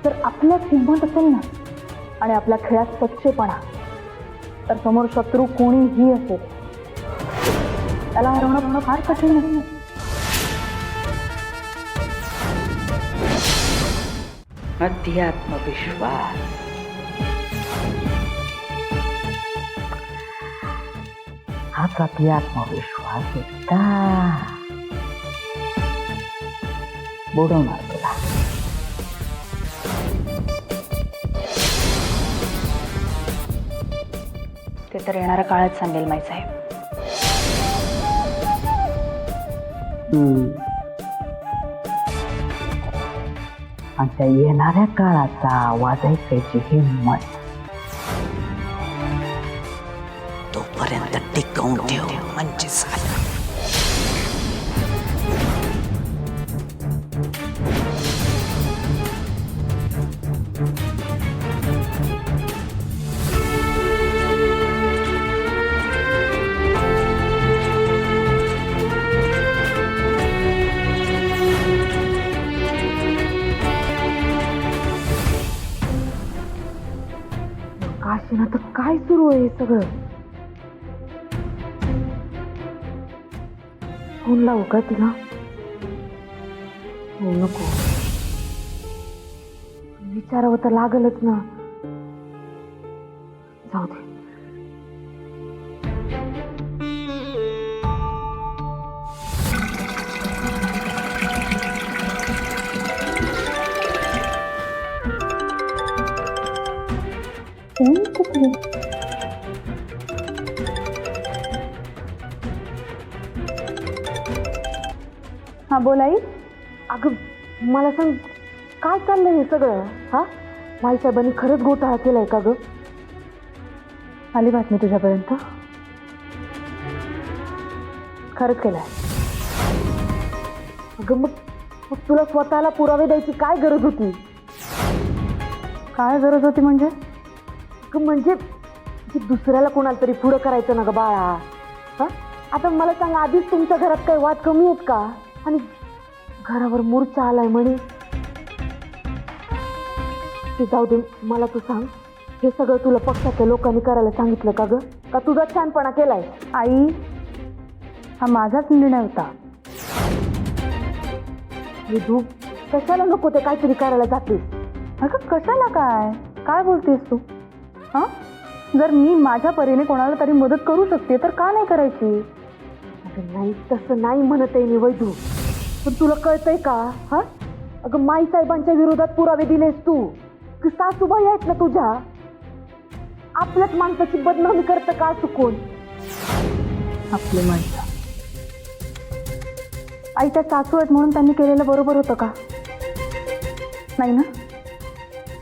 जर आपल्यात हिंमत असेल ना आणि आपल्या खेळात सच्चेपणा, तर समोर शत्रू कोणीही असेल त्याला हरवणं फार कठीण नाही. अध्यात्मविश्वास, हाच अध्यात्मविश्वास एकदा बुडवणार तुला. ते तर येणारा काळच सांगेल माईसाहेब. आणि त्या येणाऱ्या काळाचा आवाज ऐकायची हिंमत तोपर्यंत टिकवून ठेव म्हणजे झालं. काशीना तर काय सुरू आहे हे सगळं? फोन लावू का तिला? हो नको, विचारावं तर लागलच ना. जाऊ दे. फोन कुठे? हा बोल आई. अगं मला सांग, काय चाललंय हे सगळं? हा, माईसाहेबांनी खरंच घोटाळा केलाय का ग? आली बातमी तुझ्यापर्यंत? खरंच केलाय? अगं मग तुला स्वतःला पुरावे द्यायची काय गरज होती? काय गरज होती म्हणजे? म्हणजे दुसऱ्याला कोणाला तरी पुढं करायचं ना ग बाळा. हा, आता मला सांग, आधीच तुमच्या घरात काही वाद कमी आहेत का? आणि घरावर मोर्चा आलाय म्हणे. ते जाऊ दे, मला तू सांग, हे सगळं तुला पक्षाच्या लोकांनी करायला सांगितलं का ग? का तुझा छानपणा केलाय? आई, हा माझाच निर्णय होता. तू कशाला नको ते काहीतरी करायला जातेस? अगं कशाला? काय बोलतेस तू? हा, जर मी माझ्या परीने कोणाला तरी मदत करू शकते तर का नाही करायची? अगं नाही, तसं नाही म्हणत आहे मी वैदू, पण तुला कळतंय का? हा, अगं माईसाहेबांच्या विरोधात पुरावे दिलेस तू. सासूबाई आहेत ना तुझ्या, आपल्याच माणसाची बदनामी करतं का चुकून? आपली माणसं आई, त्या सासू आहेत म्हणून त्यांनी केलेलं बरोबर होतं का? नाही ना?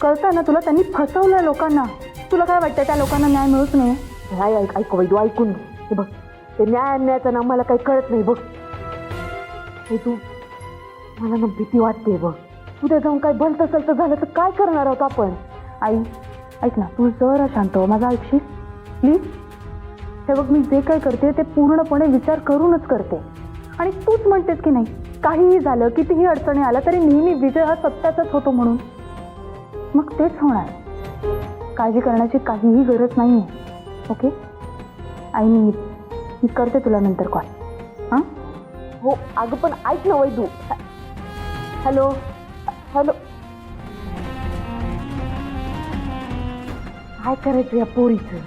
कळतं ना तुला, त्यांनी फसवलं लोकांना. तुला काय वाटतं त्या लोकांना न्याय मिळूच नाही? नाही, ऐक वैदू, ऐकून घे बघ. ते न्याय अन्यायाचं ना मला काही कळत नाही बघ. तू, मला ना भीती वाटते बघ. उद्या जाऊन काय भलतं सलतं झालं तर काय करणार आहोत आपण? आई ऐक ना, तू जरा शांत हो, माझा ऐकशील प्लीज? हे बघ, मी जे काय करते ते पूर्णपणे विचार करूनच करते. आणि तूच म्हणतेस की नाही, काहीही झालं, कितीही अडचणी आल्या तरी नेहमी विजय हा सत्याचाच होतो म्हणून. मग तेच होणार. काळजी करण्याची काहीही गरज नाही आहे. ओके आई, मी करते तुला नंतर कॉल. हां हो. अगं पण ऐक ना वैदू. Hello hello. काय करायचं या पोरीचं?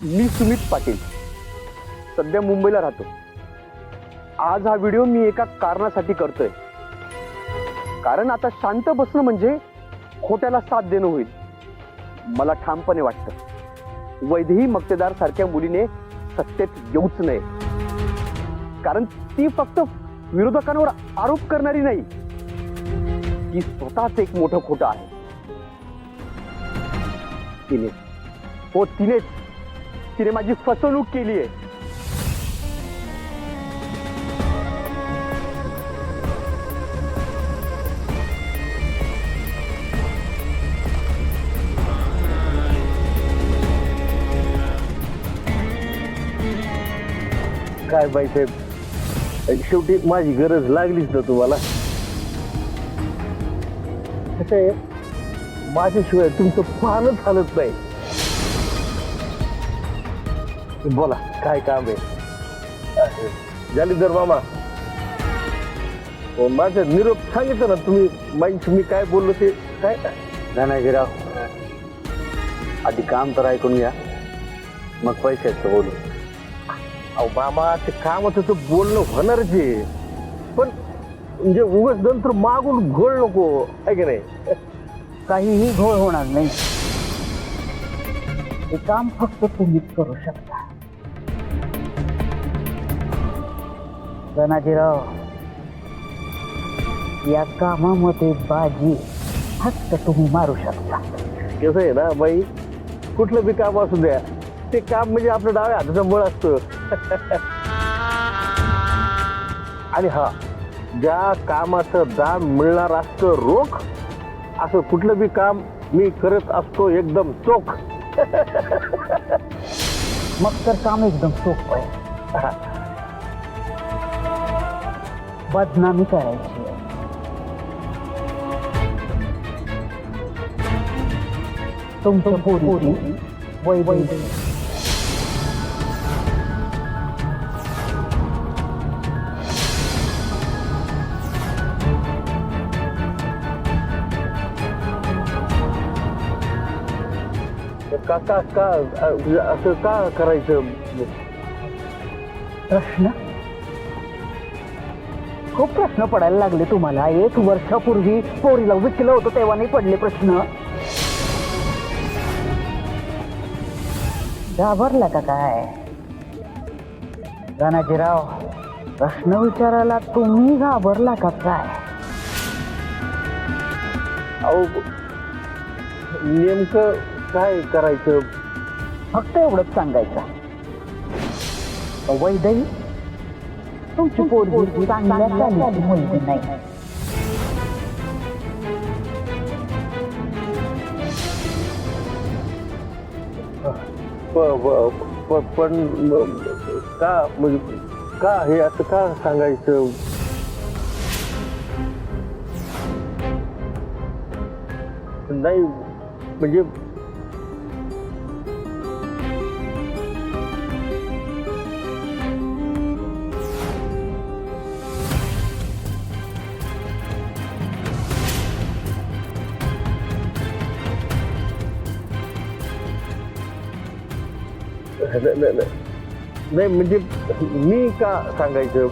मी सुमित पाटील, सध्या मुंबईला राहतो. आज हा व्हिडिओ मी एका कारणासाठी करतोय. कारण आता शांत बसणं म्हणजे खोट्याला साथ देणं होईल. मला ठामपणे वाटतं वैदेही मक्तेदार सारख्या मुलीने सत्तेत येऊच नये. कारण ती फक्त विरोधकांवर आरोप करणारी नाही, ती स्वतःच एक मोठं खोटं आहे. तिने माझी फसवणूक केली आहे. काय बाईसाहेब, शेवटी माझी गरज लागलीच ना तुम्हाला. कसं आहे, माझ्याशिवाय तुमचं पानच हालत नाही. बोला काय काम आहे? जालिंदर मामा, माझं निरोप सांगितलं ना तुम्ही. मी काय बोललो ते काय धनाजीराव, आधी काम तर ऐकून घ्या, मग पैशाचं बोलू. अहो मामा, ते कामाचं तर बोलणं होणारच आहे, पण म्हणजे उगाच नंतर मागून घोळ नको आहे की नाही. काहीही घोळ होणार नाही. हे काम फक्त तुम्हीच करू शकता. धनाजीराव, या कामामध्ये बाजी फक्त तुम्ही मारू शकता. कसं आहे ना बाई, कुठलं बी काम असू द्या, ते काम म्हणजे आपलं डाव्या हाताचं बळ असतं. आणि हा, ज्या कामाचं दाम मिळणार असतं रोख, असं कुठलं बी काम मी करत असतो एकदम चोख. मग तर काम एकदम सोपं आहे. बदनामी करायची आहे. तुमच्या पोरीची वैभव का का का असं का करायचं? प्रश्न खूप प्रश्न पडायला लागले तुम्हाला. 1 वर्षापूर्वी पोरीला विकलं होतं तेव्हा नाही पडले प्रश्न. घाबरला का काय? धनाजीराव, प्रश्न विचारायला तुम्ही घाबरला का काय? अहो, नेमकं काय करायचं? फक्त एवढंच सांगायचं. वैदई, तुमची पोरगी चांगल्या चालीची मुलगी नाही. पण का म्हणजे का हे असं का सांगायचं? नाही म्हणजे नाही म्हणजे मी का सांगायचं?